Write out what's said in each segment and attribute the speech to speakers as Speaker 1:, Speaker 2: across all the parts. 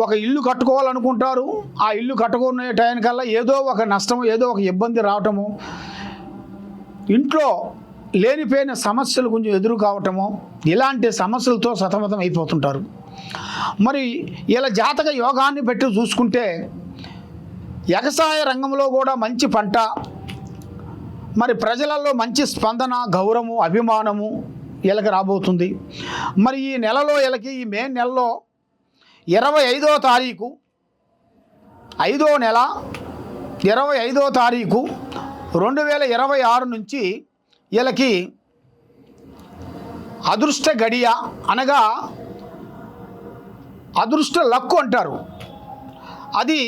Speaker 1: ఒక ఇల్లు కట్టుకోవాలనుకుంటారు. ఆ ఇల్లు కట్టుకునే టైంకల్లా ఏదో ఒక నష్టం, ఏదో ఒక ఇబ్బంది రావటము, ఇంట్లో లేనిపోయిన సమస్యలు కొంచెం ఎదురు కావటము, ఇలాంటి సమస్యలతో సతమతం అయిపోతుంటారు. మరి ఇలా జాతక యోగాన్ని పెట్టి చూసుకుంటే వ్యవసాయ రంగంలో కూడా మంచి పంట, మరి ప్రజలలో మంచి స్పందన, గౌరవము, అభిమానము వీళ్ళకి రాబోతుంది. మరి ఈ నెలలో వీళ్ళకి ఈ మే నెలలో 25వ తారీఖు 5వ నెల 25వ తారీఖు 2026 నుంచి వీళ్ళకి అదృష్ట గడియ అనగా అదృష్ట లక్కు అంటారు. అది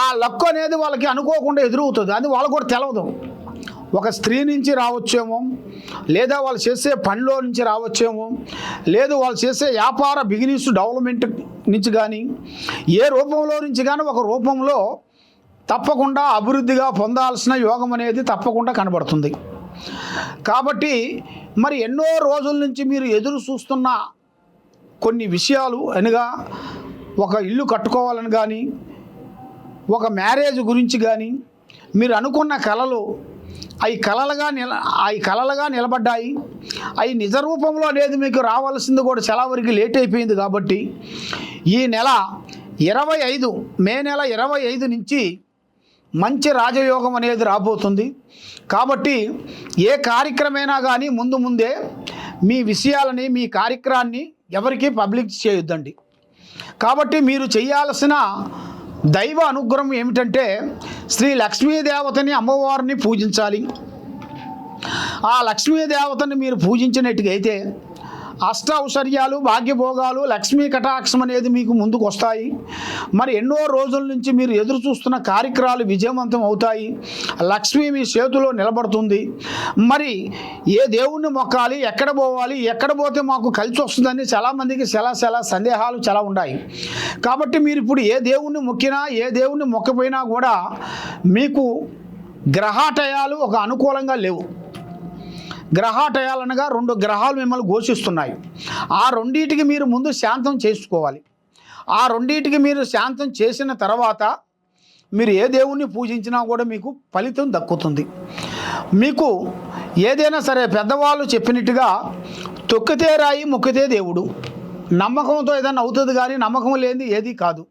Speaker 1: ఆ లక్కు అనేది వాళ్ళకి అనుకోకుండా ఎదురవుతుంది. అది వాళ్ళకు కూడా తెలవదు. ఒక స్త్రీ నుంచి రావచ్చేమో, లేదా వాళ్ళు చేసే పనిలో నుంచి రావచ్చేమో, లేదు వాళ్ళు చేసే వ్యాపార బిజినెస్ డెవలప్మెంట్ నుంచి కానీ, ఏ రూపంలో నుంచి కానీ ఒక రూపంలో తప్పకుండా అభివృద్ధిగా పొందాల్సిన యోగం అనేది తప్పకుండా కనబడుతుంది. కాబట్టి మరి ఎన్నో రోజుల నుంచి మీరు ఎదురు చూస్తున్న కొన్ని విషయాలు అనగా ఒక ఇల్లు కట్టుకోవాలని కానీ, ఒక మ్యారేజ్ గురించి కానీ, మీరు అనుకున్న కలలు అవి కలలుగా నిలబడ్డాయి. అవి నిజ రూపంలో అనేది మీకు రావాల్సింది కూడా చాలా వరకు లేట్ అయిపోయింది. కాబట్టి ఈ నెల 25 మే నెల 25 నుంచి మంచి రాజయోగం అనేది రాబోతుంది. కాబట్టి ఏ కార్యక్రమైనా కానీ ముందే మీ విషయాలని, మీ కార్యక్రమాన్ని ఎవరికి పబ్లిక్ చేయొద్దండి. కాబట్టి మీరు చేయాల్సిన దైవ అనుగ్రహం ఏమిటంటే శ్రీ లక్ష్మీదేవతని, అమ్మవారిని పూజించాలి. ఆ లక్ష్మీదేవతని మీరు పూజించినట్టుగైతే అష్టౌశ్వర్యాలు, భాగ్యభోగాలు, లక్ష్మీ కటాక్షం అనేది మీకు ముందుకు వస్తాయి. మరి ఎన్నో రోజుల నుంచి మీరు ఎదురు చూస్తున్న కార్యక్రమాలు విజయవంతం అవుతాయి. లక్ష్మి మీ చేతిలో నిలబడుతుంది. మరి ఏ దేవుణ్ణి మొక్కాలి, ఎక్కడ పోవాలి, ఎక్కడ పోతే మాకు కలిసి వస్తుందని చాలామందికి చాలా సందేహాలు చాలా ఉన్నాయి. కాబట్టి మీరు ఇప్పుడు ఏ దేవుణ్ణి మొక్కినా, ఏ దేవుణ్ణి మొక్కపోయినా కూడా మీకు గ్రహాటయాలు ఒక అనుకూలంగా లేవు. గ్రహాటయాలనగా 2 గ్రహాలు మిమ్మల్ని ఘోషిస్తున్నాయి. ఆ రెండింటికి మీరు ముందు శాంతం చేసుకోవాలి. ఆ రెండింటికి మీరు శాంతం చేసిన తర్వాత మీరు ఏ దేవుణ్ణి పూజించినా కూడా మీకు ఫలితం దక్కుతుంది. మీకు ఏదైనా సరే పెద్దవాళ్ళు చెప్పినట్టుగా తొక్కితే రాయి, మొక్కితే దేవుడు. నమ్మకంతో ఏదైనా అవుతుంది, కానీ నమ్మకం లేనిది ఏది కాదు.